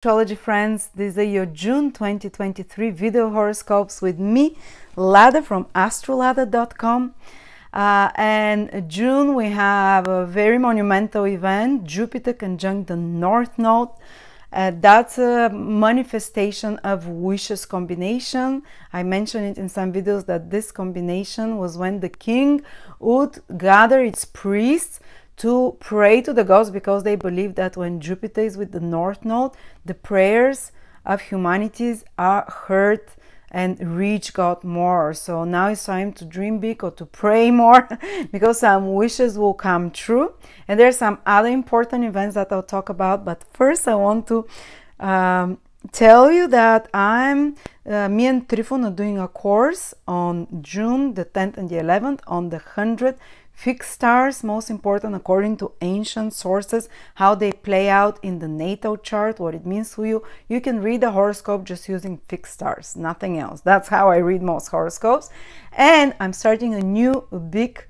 Astrology friends, these are your June 2023 video horoscopes with me, Lada from Astrolada.com. And June we have a very monumental event, Jupiter conjunct the North Node. That's a manifestation of wishes combination. I mentioned it in some videos that this combination was when the king would gather its priests to pray to the gods, because they believe that when Jupiter is with the North Node, the prayers of humanities are heard and reach God more. So now it's time to dream big or to pray more because some wishes will come true. And there's some other important events that I'll talk about. But first I want to tell you that me and Trifon are doing a course on June the 10th and the 11th on the 100 fixed stars, most important according to ancient sources, how they play out in the natal chart, what it means to you. You can read the horoscope just using fixed stars, nothing else. That's how I read most horoscopes. And I'm starting a new big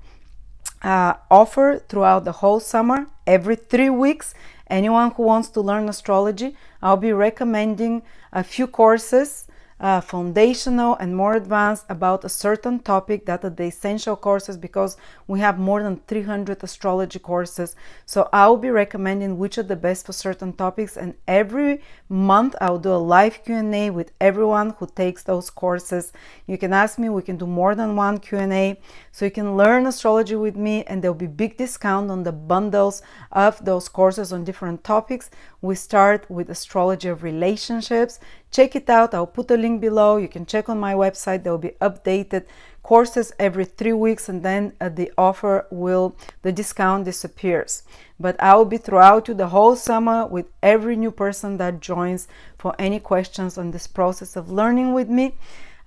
offer throughout the whole summer, every 3 weeks. Anyone who wants to learn astrology, I'll be recommending a few courses, foundational and more advanced, about a certain topic that are the essential courses, because we have more than 300 astrology courses. So I'll be recommending which are the best for certain topics, and every month I'll do a live Q&A with everyone who takes those courses. You can ask me, we can do more than one Q&A, so you can learn astrology with me, and there'll be big discount on the bundles of those courses on different topics. We start with astrology of relationships. Check it out. I'll put a link below. You can check on my website. There will be updated courses every 3 weeks, and then the discount disappears. But I will be throughout you the whole summer with every new person that joins for any questions on this process of learning with me,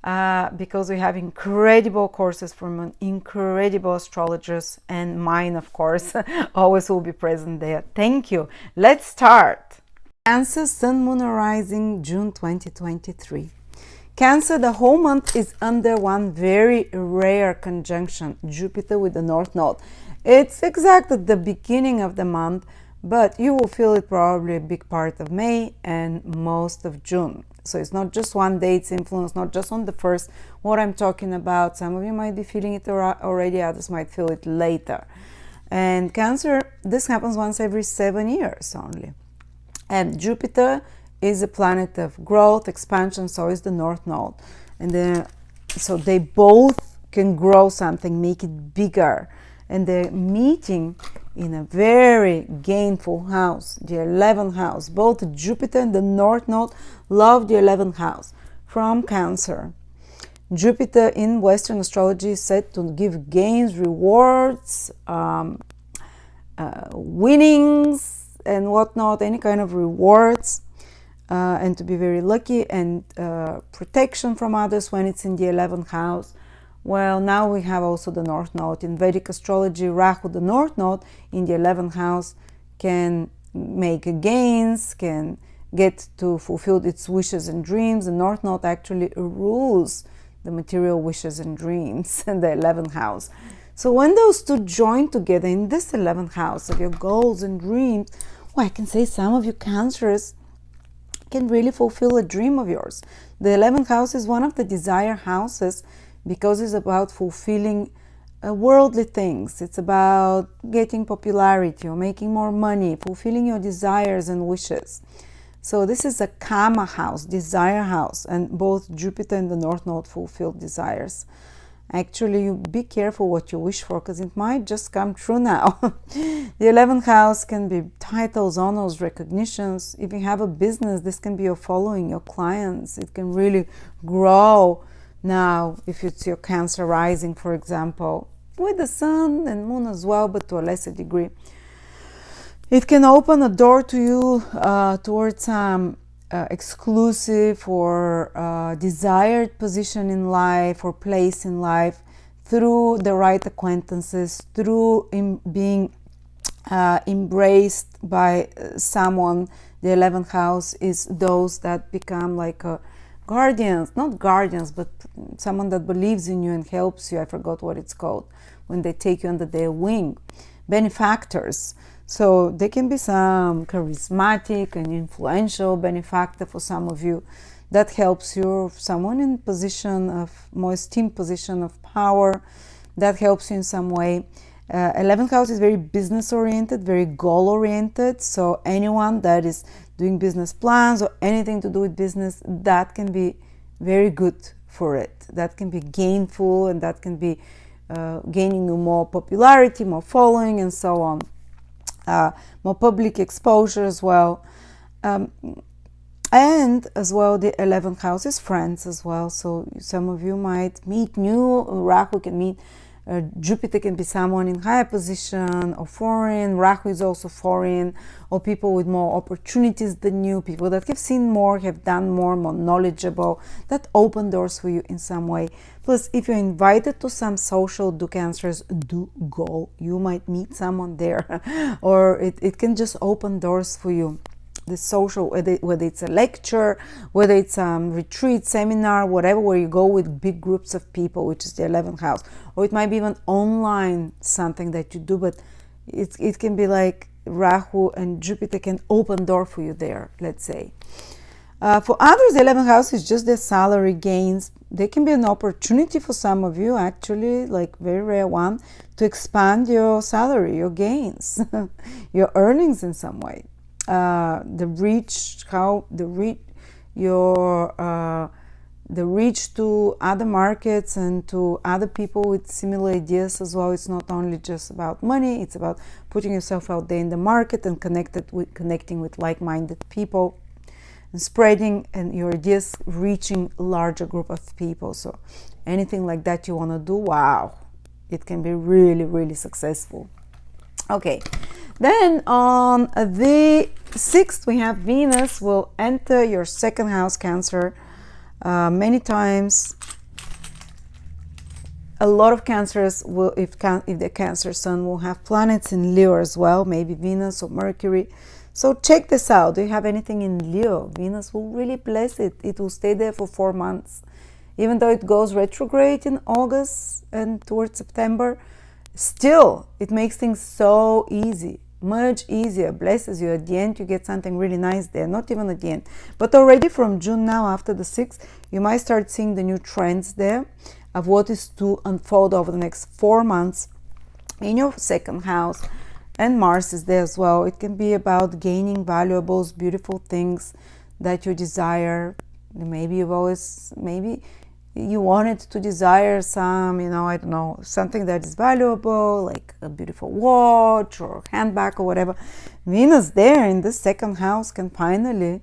because we have incredible courses from incredible astrologers, and mine, of course, always will be present there. Thank you. Let's start. Cancer, Sun, Moon, and Rising, June 2023. Cancer, the whole month is under one very rare conjunction, Jupiter with the North Node. It's exact at the beginning of the month, but you will feel it probably a big part of May and most of June. So it's not just one day, it's influence, not just on the first. What I'm talking about, some of you might be feeling it already, others might feel it later. And Cancer, this happens once every 7 years only. And Jupiter is a planet of growth, expansion, so is the North Node. And so they both can grow something, make it bigger. And they're meeting in a very gainful house, the 11th house. Both Jupiter and the North Node love the 11th house from Cancer. Jupiter in Western astrology is said to give gains, rewards, winnings, and whatnot, any kind of rewards, and to be very lucky, and protection from others when it's in the 11th house. Well, now we have also the North Node. In Vedic astrology, Rahu, the North Node, in the 11th house, can make gains, can get to fulfill its wishes and dreams. The North Node actually rules the material wishes and dreams in the 11th house. So when those two join together in this 11th house of your goals and dreams, well, I can say some of you Cancers can really fulfill a dream of yours. The 11th house is one of the desire houses because it's about fulfilling worldly things. It's about getting popularity or making more money, fulfilling your desires and wishes. So this is a Kama house, desire house, and both Jupiter and the North Node fulfill desires. Actually, you be careful what you wish for, because it might just come true now. The 11th house can be titles, honors, recognitions. If you have a business, this can be your following, your clients. It can really grow now if it's your Cancer rising, for example, with the Sun and Moon as well, but to a lesser degree. It can open a door to you towards some exclusive or desired position in life or place in life through the right acquaintances, through being embraced by someone. The 11th house is those that become like guardians, not guardians, but someone that believes in you and helps you. I forgot what it's called, when they take you under their wing. Benefactors. So there can be some charismatic and influential benefactor for some of you that helps you, someone in position of more esteemed position of power that helps you in some way. 11th house is very business oriented, very goal oriented. So anyone that is doing business plans or anything to do with business, that can be very good for it. That can be gainful, and that can be gaining you more popularity, more following, and so on. More public exposure as well. And as well, the 11th house is friends as well. So some of you might meet new, Rahu can meet, Jupiter can be someone in higher position or foreign, Rahu is also foreign, or people with more opportunities than you, people that have seen more, have done more, more knowledgeable, that open doors for you in some way. Plus, if you're invited to some social, do Cancers, do go. You might meet someone there, or it can just open doors for you. The social, whether it's a lecture, whether it's a retreat, seminar, whatever, where you go with big groups of people, which is the 11th house, or it might be even online something that you do, but it can be like Rahu and Jupiter can open door for you there, let's say. For others, the 11th house is just their salary gains. There can be an opportunity for some of you, actually, like very rare one, to expand your salary, your gains, your earnings in some way. The reach to other markets and to other people with similar ideas as well. It's not only just about money, it's about putting yourself out there in the market and connecting with like-minded people and spreading and your ideas reaching a larger group of people. So anything like that you want to do, wow, it can be really, really successful. Okay, then on the 6th, we have Venus will enter your second house, Cancer. Many times, a lot of Cancers will, if the Cancer sun will have planets in Leo as well, maybe Venus or Mercury. So check this out. Do you have anything in Leo? Venus will really bless it. It will stay there for 4 months. Even though it goes retrograde in August and towards September, still, it makes things so easy, much easier, blesses you. At the end, you get something really nice there, not even at the end. But already from June now, after the 6th, you might start seeing the new trends there of what is to unfold over the next 4 months in your second house. And Mars is there as well. It can be about gaining valuables, beautiful things that you desire. Maybe you wanted to desire some, I don't know, something that is valuable, like a beautiful watch or handbag or whatever. Venus there in the second house can finally,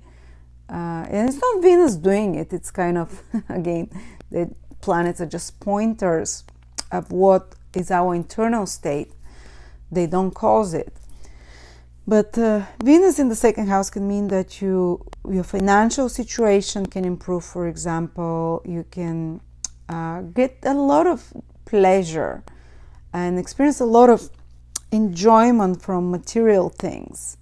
and it's not Venus doing it, it's kind of, again, the planets are just pointers of what is our internal state. They don't cause it. But Venus in the second house can mean that your financial situation can improve. For example, you can get a lot of pleasure and experience a lot of enjoyment from material things,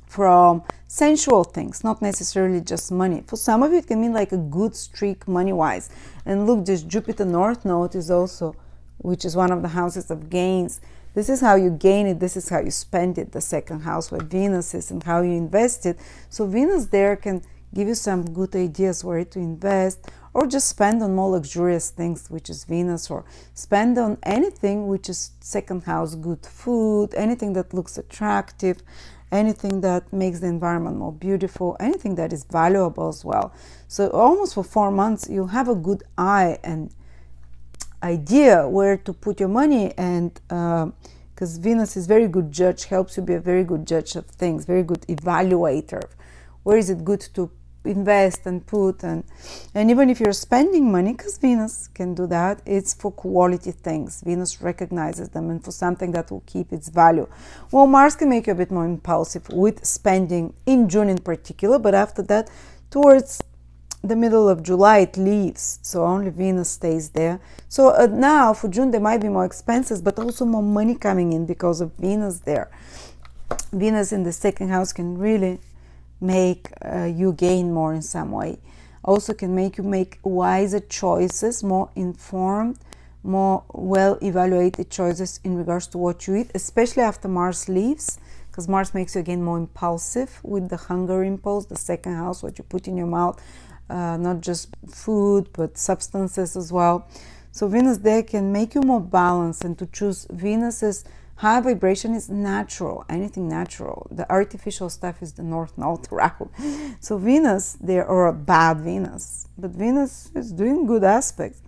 from sensual things, not necessarily just money. For some of you, it can mean like a good streak money-wise. And look, this Jupiter North Node is also, which is one of the houses of gains. This is how you gain it, this is how you spend it, the second house where Venus is, and how you invest it. So Venus there can give you some good ideas where to invest, or just spend on more luxurious things, which is Venus, or spend on anything which is second house, good food, anything that looks attractive, anything that makes the environment more beautiful, anything that is valuable as well. So almost for 4 months, you have a good eye and idea where to put your money, and because Venus is very good judge, helps you be a very good judge of things, very good evaluator. Where is it good to invest and put, and even if you're spending money, because Venus can do that, it's for quality things. Venus recognizes them, and for something that will keep its value. Well, Mars can make you a bit more impulsive with spending in June in particular, but after that, towards the middle of July, it leaves, so only Venus stays there. So now for June there might be more expenses, but also more money coming in because of Venus there. Venus in the second house can really make you gain more in some way. Also can make you make wiser choices, more informed, more well evaluated choices in regards to what you eat, especially after Mars leaves, because Mars makes you again more impulsive with the hunger impulse, the second house, what you put in your mouth, not just food but substances as well. So Venus there can make you more balanced, and to choose Venus's high vibration is natural, anything natural. The artificial stuff is the North Node, Rahu. So Venus there, or a bad Venus, but Venus is doing good aspects.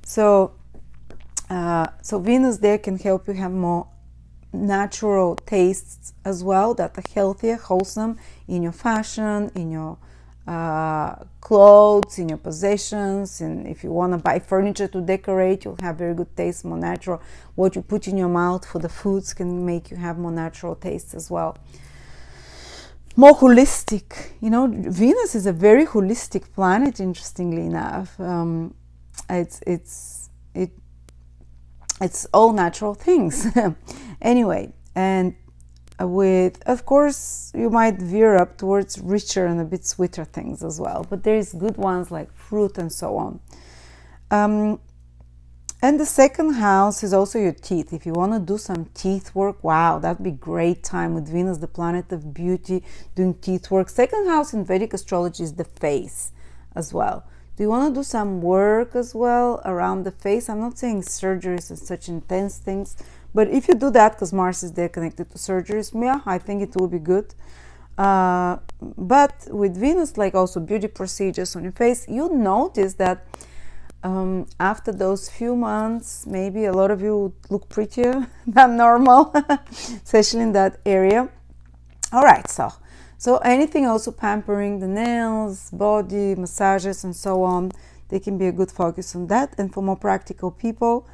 So Venus there can help you have more natural tastes as well, that are healthier, wholesome in your fashion, in your clothes, in your possessions, and if you want to buy furniture to decorate, you'll have very good taste, more natural. What you put in your mouth for the foods can make you have more natural tastes as well. More holistic, you know, Venus is a very holistic planet, interestingly enough. It's all natural things. Anyway, and with, of course, you might veer up towards richer and a bit sweeter things as well, but there is good ones like fruit and so on. And the second house is also your teeth. If you want to do some teeth work, wow, that'd be great time with Venus, the planet of beauty, doing teeth work. Second house in Vedic astrology is the face as well. Do you want to do some work as well around the face? I'm not saying surgeries and such intense things, but if you do that, because Mars is there connected to surgeries, yeah, I think it will be good. But with Venus, like also beauty procedures on your face, you'll notice that after those few months, maybe a lot of you would look prettier than normal, especially in that area. All right, so anything also pampering the nails, body, massages, and so on, they can be a good focus on that. And for more practical people,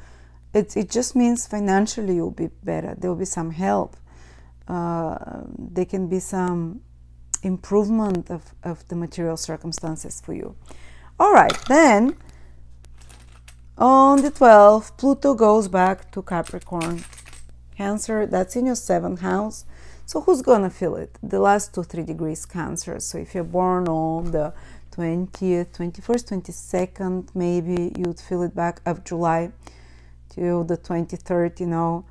it just means financially you'll be better. There will be some help. There can be some improvement of the material circumstances for you. All right, then on the 12th, Pluto goes back to Capricorn. Cancer, that's in your 7th house. So who's gonna feel it? The last 2-3 degrees Cancer. So if you're born on the 20th, 21st, 22nd, maybe you'd feel it back of July till the 23rd, you know.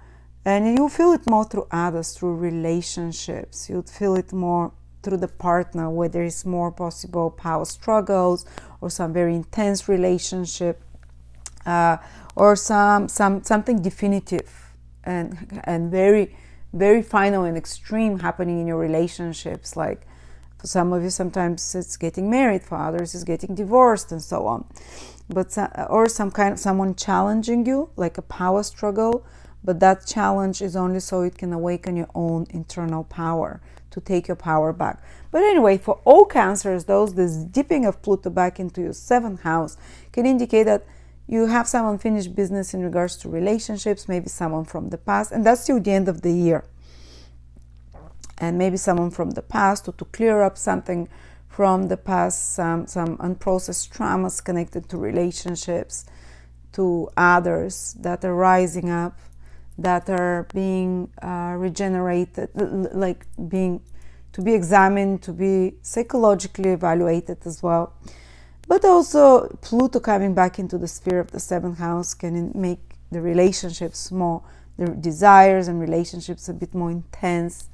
And you feel it more through others, through relationships. You'd feel it more through the partner, where there is more possible power struggles or some very intense relationship, or something definitive and very, very final and extreme happening in your relationships. Like for some of you, sometimes it's getting married, for others it's getting divorced, and so on. But or someone challenging you, like a power struggle, but that challenge is only so it can awaken your own internal power to take your power back. But anyway, for all Cancers, this dipping of Pluto back into your 7th house can indicate that you have some unfinished business in regards to relationships, maybe someone from the past, and that's till the end of the year. And maybe someone from the past, or to clear up something from the past, some unprocessed traumas connected to relationships, to others that are rising up, that are being regenerated, like to be examined, to be psychologically evaluated as well. But also Pluto coming back into the sphere of the 7th house can make the relationships more, the desires and relationships a bit more intense,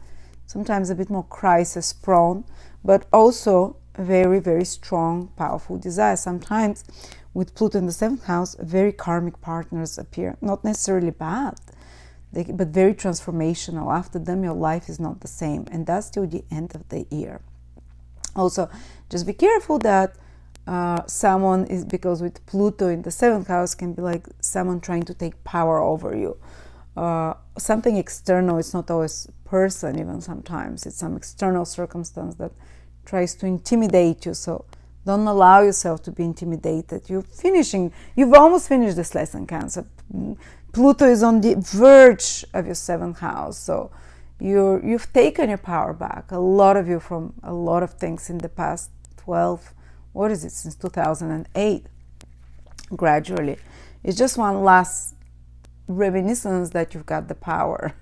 sometimes a bit more crisis prone, but also very, very strong, powerful desire. Sometimes with Pluto in the 7th house, very karmic partners appear, not necessarily bad, but very transformational. After them, your life is not the same, and that's till the end of the year. Also, just be careful that someone is, because with Pluto in the 7th house can be like someone trying to take power over you. Something external, it's not always person, even sometimes it's some external circumstance that tries to intimidate you. So don't allow yourself to be intimidated. You've almost finished this lesson, Cancer. Pluto is on the verge of your 7th house, so you've taken your power back, a lot of you, from a lot of things in the past 12, what is it, since 2008, gradually. It's just one last reminiscence that you've got the power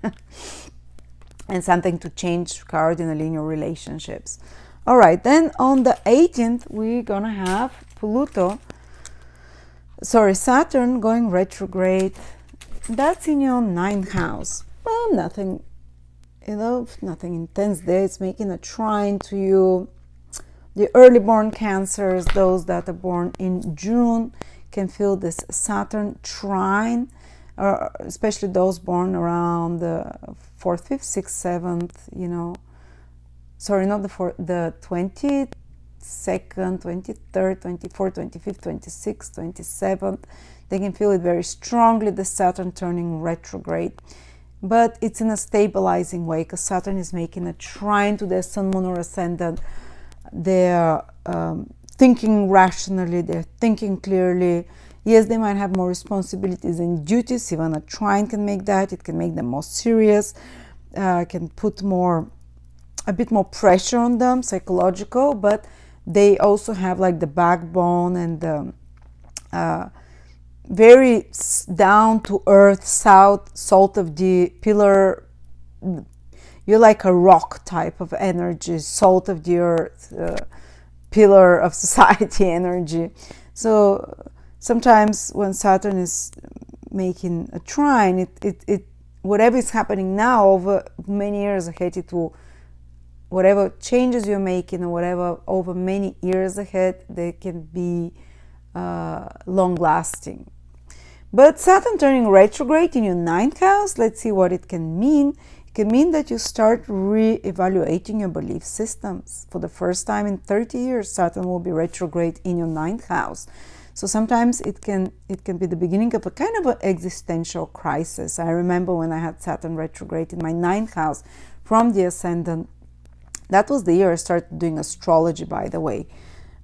and something to change cardinally in your relationships. All right, then on the 18th, we're gonna have Pluto Saturn going retrograde, that's in your 9th house. Well, nothing, nothing intense there. It's making a trine to you. The early born Cancers, those that are born in June, can feel this Saturn trine, especially those born around the 4th, 5th, 6th, 7th, sorry, not the 4th, the 22nd, 23rd, 24th, 25th, 26th, 27th. They can feel it very strongly, the Saturn turning retrograde. But it's in a stabilizing way, because Saturn is making a trine to their Sun, Moon, or Ascendant. They're thinking rationally, they're thinking clearly. Yes, they might have more responsibilities and duties. Even a trine can make that. It can make them more serious, can put a bit more pressure on them, psychological, but they also have like the backbone and the very down to earth, salt of the pillar. You're like a rock type of energy, salt of the earth, pillar of society energy. So sometimes when Saturn is making a trine, it whatever is happening now over many years ahead, it will, whatever changes you're making or whatever over many years ahead, they can be long lasting. But Saturn turning retrograde in your 9th house, let's see what it can mean. It can mean that you start re-evaluating your belief systems. For the first time in 30 years, Saturn will be retrograde in your 9th house. So sometimes it can be the beginning of a kind of an existential crisis. I remember when I had Saturn retrograde in my 9th house from the Ascendant. That was the year I started doing astrology, by the way.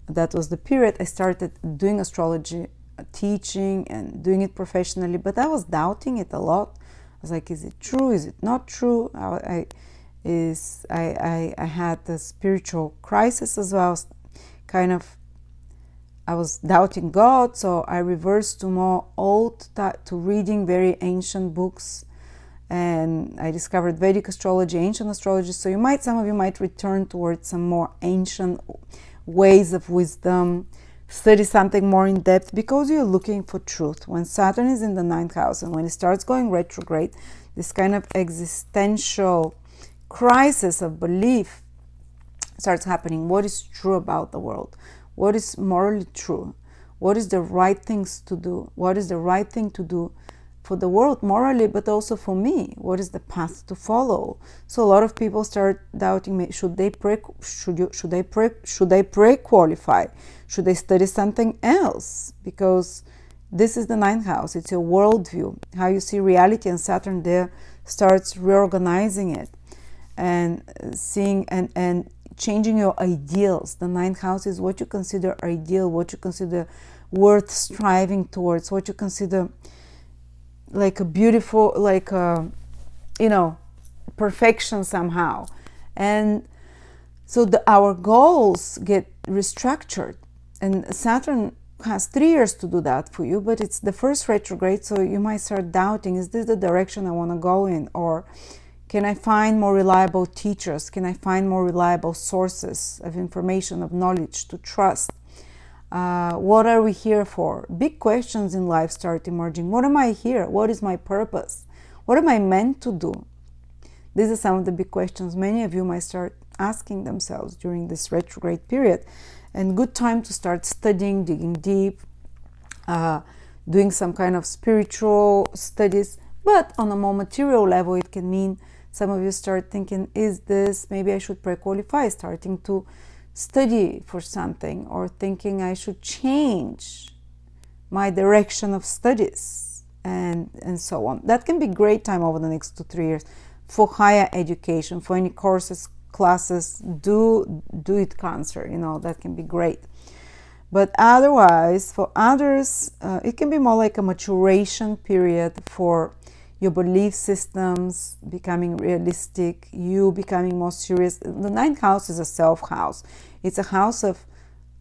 That was the period I started doing astrology, teaching and doing it professionally, but I was doubting it a lot. I was like, is it true? Is it not true? I had a spiritual crisis as well. I was doubting God, so I reversed to more to reading very ancient books, and I discovered Vedic astrology, ancient astrology. So some of you might return towards some more ancient ways of wisdom, study something more in depth, because you're looking for truth. When Saturn is in the 9th house and when it starts going retrograde, this kind of existential crisis of belief starts happening. What is true about the world? What is morally true? What is the right things to do? What is the right thing to do for the world morally, but also for me? What is the path to follow? So a lot of people start doubting me. Should they pre-qualify? Should they study something else? Because this is the 9th house. It's your worldview, how you see reality, and Saturn there starts reorganizing it and seeing and changing your ideals. The 9th house is what you consider ideal, what you consider worth striving towards, what you consider like a beautiful, like a, perfection somehow. And so our goals get restructured, and Saturn has 3 years to do that for you, but it's the first retrograde, so you might start doubting, is this the direction I want to go in? Or can I find more reliable teachers? Can I find more reliable sources of information, of knowledge to trust? What are we here for? Big questions in life start emerging. What am I here? What is my purpose? What am I meant to do? These are some of the big questions many of you might start asking themselves during this retrograde period. And good time to start studying, digging deep, doing some kind of spiritual studies. But on a more material level, it can mean some of you start thinking, is this, maybe I should pre-qualify, starting to study for something, or thinking I should change my direction of studies, and so on. That can be great time over the next 2-3 years for higher education, for any courses, classes. Do it, Cancer, that can be great. But otherwise, for others, it can be more like a maturation period for your belief systems becoming realistic, you becoming more serious. The 9th house is a self house. It's a house of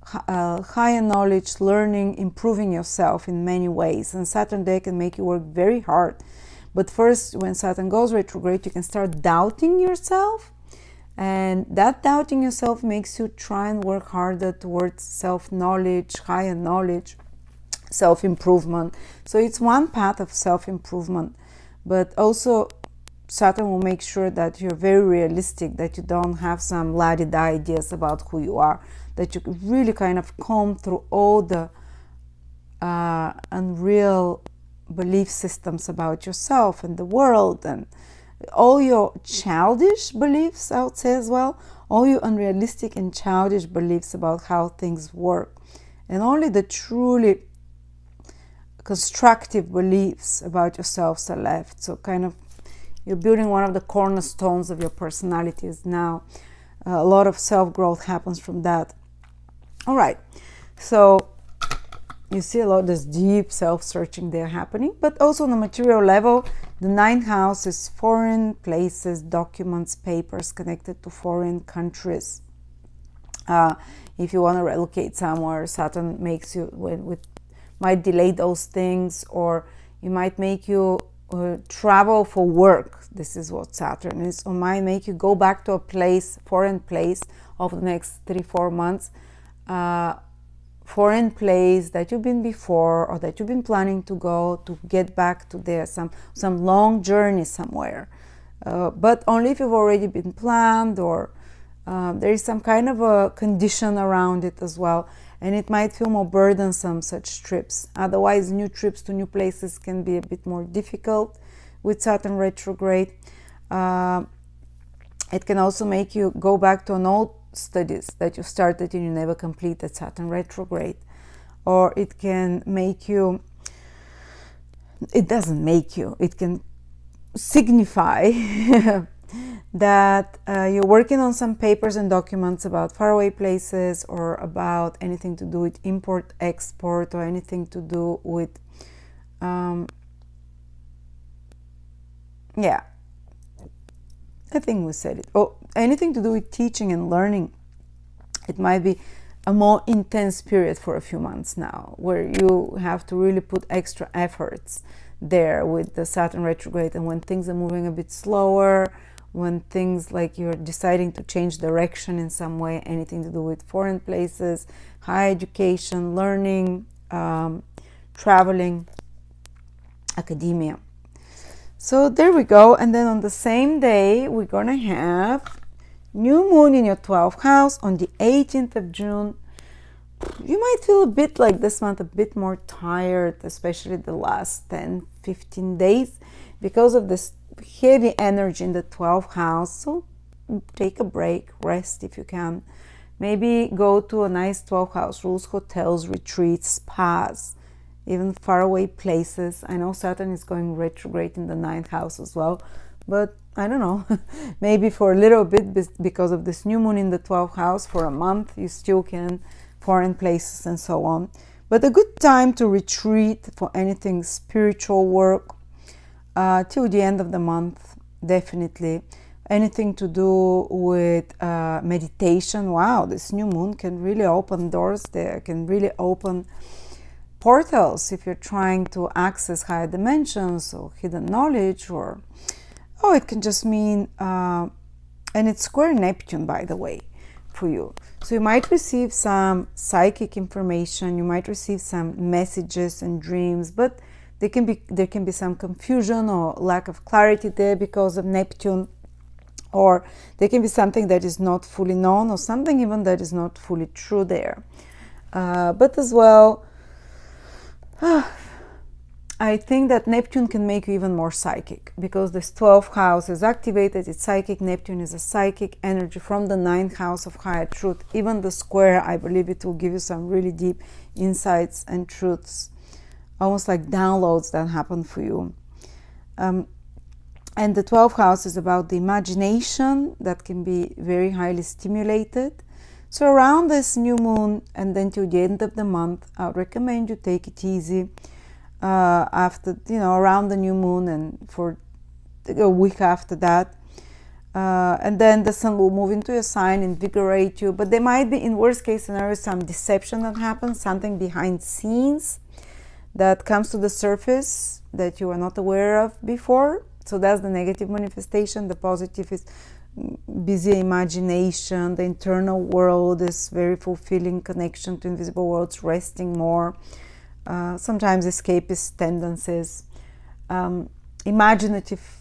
higher knowledge, learning, improving yourself in many ways. And Saturn there can make you work very hard. But first, when Saturn goes retrograde, you can start doubting yourself. And that doubting yourself makes you try and work harder towards self-knowledge, higher knowledge, self-improvement. So it's one path of self-improvement, but also Saturn will make sure that you're very realistic, that you don't have some la-di-da ideas about who you are, that you really kind of comb through all the unreal belief systems about yourself and the world, and all your childish beliefs, I would say as well, all your unrealistic and childish beliefs about how things work, and only the truly constructive beliefs about yourselves are left. So kind of you're building one of the cornerstones of your personalities now. A lot of self-growth happens from that. All right, so you see a lot of this deep self-searching there happening, but also on the material level, the ninth house is foreign places, documents, papers connected to foreign countries. If you want to relocate somewhere, Saturn makes you might delay those things, or it might make you travel for work. This is what Saturn is, or might make you go back to a place, foreign place, over the next 3-4 months. Foreign place that you've been before, or that you've been planning to go, to get back to there, some long journey somewhere, but only if you've already been planned, or there is some kind of a condition around it as well, and it might feel more burdensome, such trips. Otherwise, new trips to new places can be a bit more difficult with Saturn retrograde. It can also make you go back to an old studies that you started and you never completed, Saturn retrograde. Or it can make you, it doesn't make you, it can signify that you're working on some papers and documents about faraway places, or about anything to do with import export, or anything to do with yeah, I think we said it. Oh, anything to do with teaching and learning. It might be a more intense period for a few months now, where you have to really put extra efforts there with the Saturn retrograde, and when things are moving a bit slower, when things like you're deciding to change direction in some way, anything to do with foreign places, higher education, learning, traveling, academia. So there we go. And then on the same day, we're gonna have new moon in your 12th house on the 18th of June. You might feel a bit like this month, a bit more tired, especially the last 10-15 days, because of this heavy energy in the 12th house. So take a break, rest if you can. Maybe go to a nice 12th house rules, hotels, retreats, spas, even faraway places. I know Saturn is going retrograde in the 9th house as well, but I don't know, maybe for a little bit, because of this new moon in the 12th house, for a month you still can, foreign places and so on. But a good time to retreat for anything spiritual work till the end of the month, definitely. Anything to do with meditation. Wow, this new moon can really open doors there, can really open portals if you're trying to access higher dimensions or hidden knowledge, or it can just mean and it's square Neptune, by the way, for you. So you might receive some psychic information, you might receive some messages and dreams, but there can be some confusion or lack of clarity there because of Neptune, or there can be something that is not fully known, or something even that is not fully true there. But as well, I think that Neptune can make you even more psychic, because this 12th house is activated, it's psychic. Neptune is a psychic energy from the 9th house of higher truth. Even the square, I believe it will give you some really deep insights and truths, almost like downloads that happen for you. And the 12th house is about the imagination that can be very highly stimulated. So around this new moon and then till the end of the month, I would recommend you take it easy. After, around the new moon and for a week after that. And then the sun will move into your sign, invigorate you. But there might be, in worst case scenario, some deception that happens, something behind scenes that comes to the surface that you were not aware of before. So that's the negative manifestation. The positive is busy imagination, the internal world is very fulfilling connection to invisible worlds, resting more. sometimes escapist tendencies, imaginative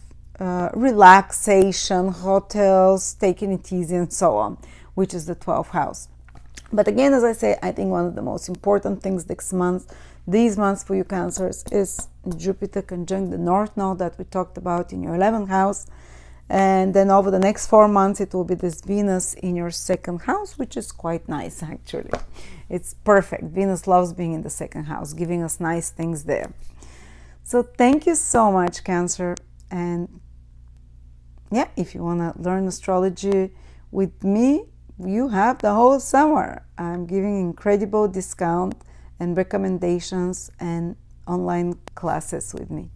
relaxation, hotels, taking it easy, and so on, which is the 12th house. But again, as I say, I think one of the most important things these months for you Cancers, is Jupiter conjunct the North Node that we talked about in your 11th house. And then over the next 4 months, it will be this Venus in your 2nd house, which is quite nice, actually. It's perfect. Venus loves being in the 2nd house, giving us nice things there. So thank you so much, Cancer. And yeah, if you want to learn astrology with me, you have the whole summer. I'm giving incredible discount and recommendations and online classes with me.